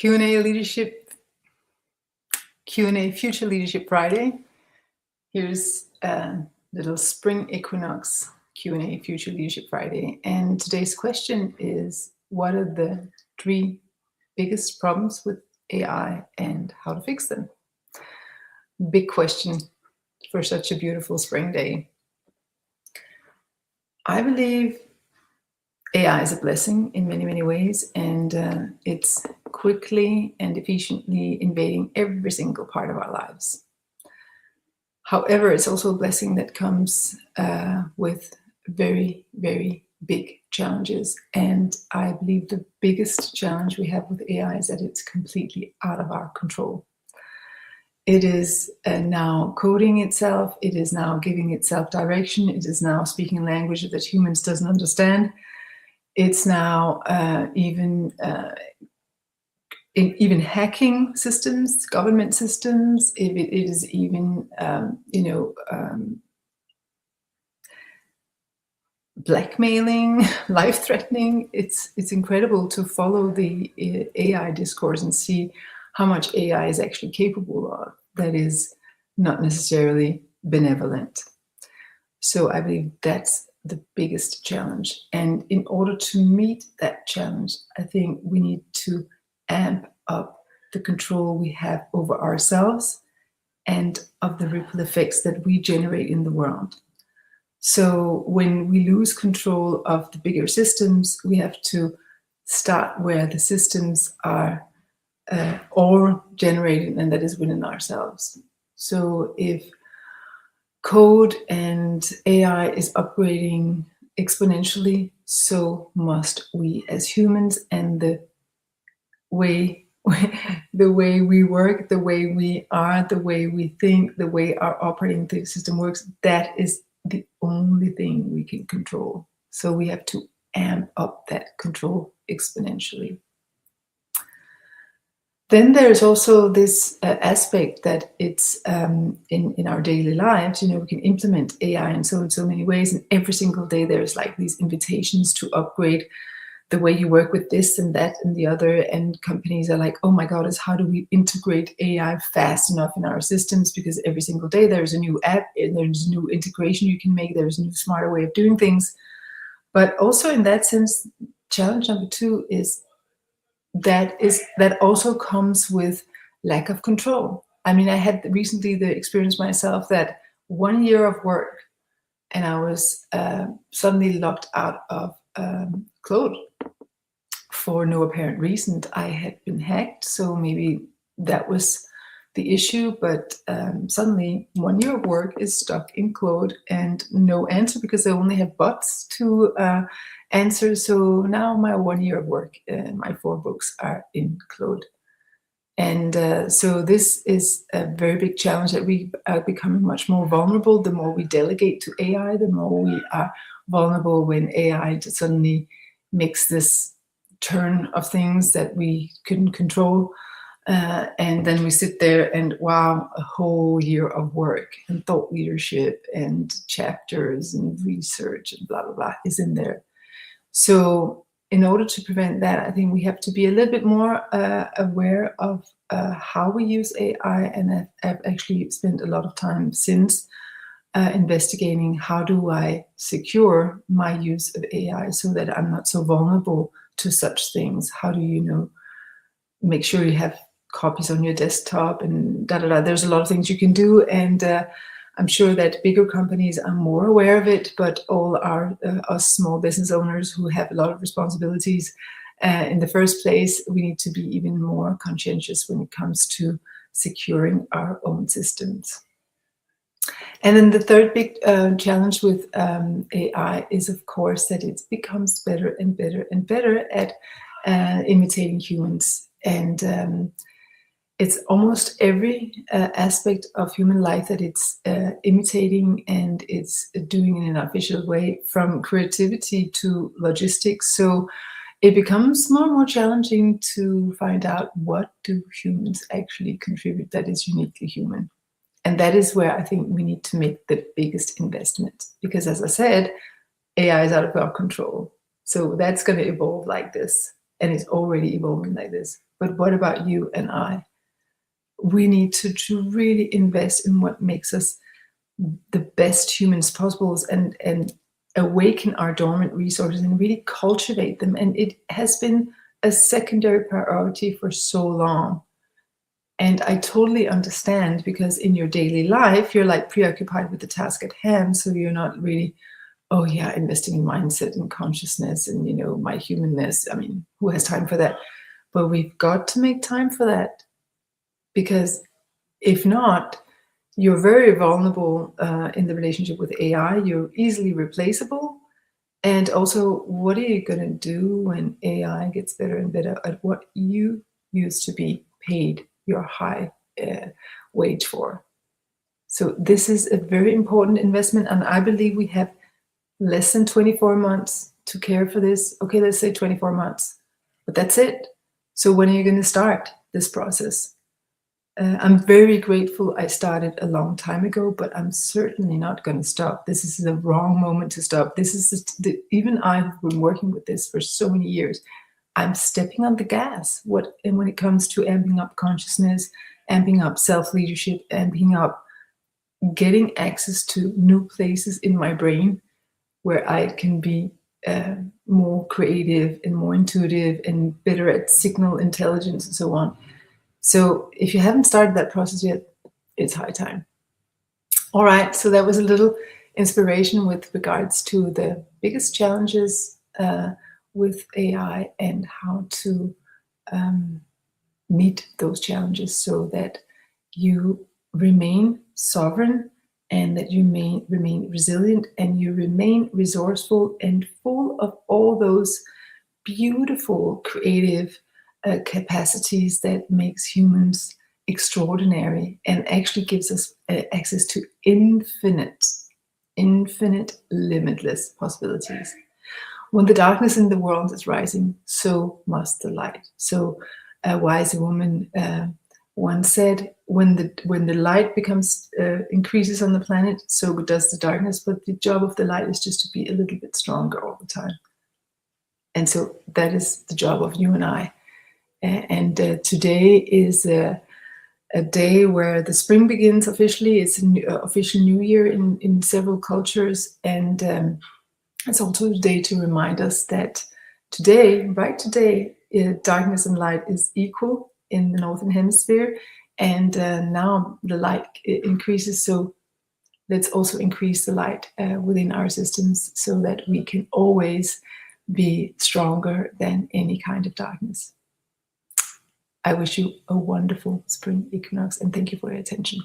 Q&A leadership, Q&A Future Leadership Friday. Here's a little spring equinox Q&A Future Leadership Friday. And today's question is, what are the 3 biggest problems with AI and how to fix them? Big question for such a beautiful spring day. I believe AI is a blessing in many, many ways, and it's quickly and efficiently invading every single part of our lives. However, it's also a blessing that comes with very, very big challenges. And I believe the biggest challenge we have with AI is that it's completely out of our control. It is now coding itself. It is now giving itself direction. It is now speaking language that humans doesn't understand. It's now even hacking systems, government systems. It is even blackmailing, life-threatening. It's incredible to follow the AI discourse and see how much AI is actually capable of that is not necessarily benevolent. So I believe that's the biggest challenge. And in order to meet that challenge, I think we need to amp up the control we have over ourselves and of the ripple effects that we generate in the world. So when we lose control of the bigger systems, we have to start where the systems are all generated, and that is within ourselves. So if code and AI is upgrading exponentially, so must we as humans, and the way we work, the way we are, the way we think, the way our operating system works, that is the only thing we can control. So we have to amp up that control exponentially. Then there's also this aspect that it's in our daily lives, we can implement AI in so many ways, and every single day there's like these invitations to upgrade the way you work with this and that and the other, and companies are like, oh my God, how do we integrate AI fast enough in our systems? Because every single day there's a new app and there's new integration you can make, there's a new smarter way of doing things. But also in that sense, challenge number 2 is that also comes with lack of control. I mean, I had recently the experience myself that 1 year of work and I was suddenly locked out of Claude for no apparent reason. I had been hacked, so maybe that was the issue, but suddenly 1 year of work is stuck in Claude and no answer because they only have bots to answer. So now my 1 year of work and my 4 books are in Claude. And so this is a very big challenge, that we are becoming much more vulnerable. The more we delegate to AI, the more we are vulnerable when AI suddenly makes this turn of things that we couldn't control. And then we sit there and wow, a whole year of work and thought leadership and chapters and research and blah, blah, blah is in there. So in order to prevent that, I think we have to be a little bit more aware of how we use AI. And I've actually spent a lot of time since investigating how do I secure my use of AI so that I'm not so vulnerable to such things. How do you make sure you have copies on your desktop and There's a lot of things you can do, and I'm sure that bigger companies are more aware of it, but all us small business owners who have a lot of responsibilities in the first place, we need to be even more conscientious when it comes to securing our own systems. And then the third big challenge with AI is, of course, that it becomes better and better and better at imitating humans. And it's almost every aspect of human life that it's imitating, and it's doing in an artificial way, from creativity to logistics. So it becomes more and more challenging to find out what do humans actually contribute that is uniquely human. And that is where I think we need to make the biggest investment, because as I said, AI is out of our control. So that's going to evolve like this. and it's already evolving like this. But what about you and I? We need to really invest in what makes us the best humans possible, and awaken our dormant resources and really cultivate them. And it has been a secondary priority for so long. And I totally understand, because in your daily life, you're like preoccupied with the task at hand. So you're not really, oh yeah, investing in mindset and consciousness and, you know, my humanness. I mean, who has time for that? But we've got to make time for that, because if not, you're very vulnerable in the relationship with AI. You're easily replaceable. And also, what are you going to do when AI gets better and better at what you used to be paid your high wage for? So this is a very important investment. And I believe we have less than 24 months to care for this. Okay, let's say 24 months, but that's it. So when are you going to start this process? I'm very grateful I started a long time ago, but I'm certainly not going to stop. This is the wrong moment to stop. This is even I've been working with this for so many years. I'm stepping on the gas. And when it comes to amping up consciousness, amping up self-leadership, amping up getting access to new places in my brain where I can be more creative and more intuitive and better at signal intelligence and so on. So if you haven't started that process yet, it's high time. All right, so that was a little inspiration with regards to the biggest challenges with AI and how to meet those challenges so that you remain sovereign, and that you remain resilient, and you remain resourceful and full of all those beautiful creative capacities that makes humans extraordinary and actually gives us access to infinite, limitless possibilities. When the darkness in the world is rising, so must the light. So a wise woman once said, when the light becomes increases on the planet, so does the darkness. But the job of the light is just to be a little bit stronger all the time. And so that is the job of you and I. And today is a day where the spring begins officially. It's an official new year in several cultures. And it's also a day to remind us that today, right today, darkness and light is equal in the Northern Hemisphere. And now the light increases. So let's also increase the light within our systems so that we can always be stronger than any kind of darkness. I wish you a wonderful spring equinox, and thank you for your attention.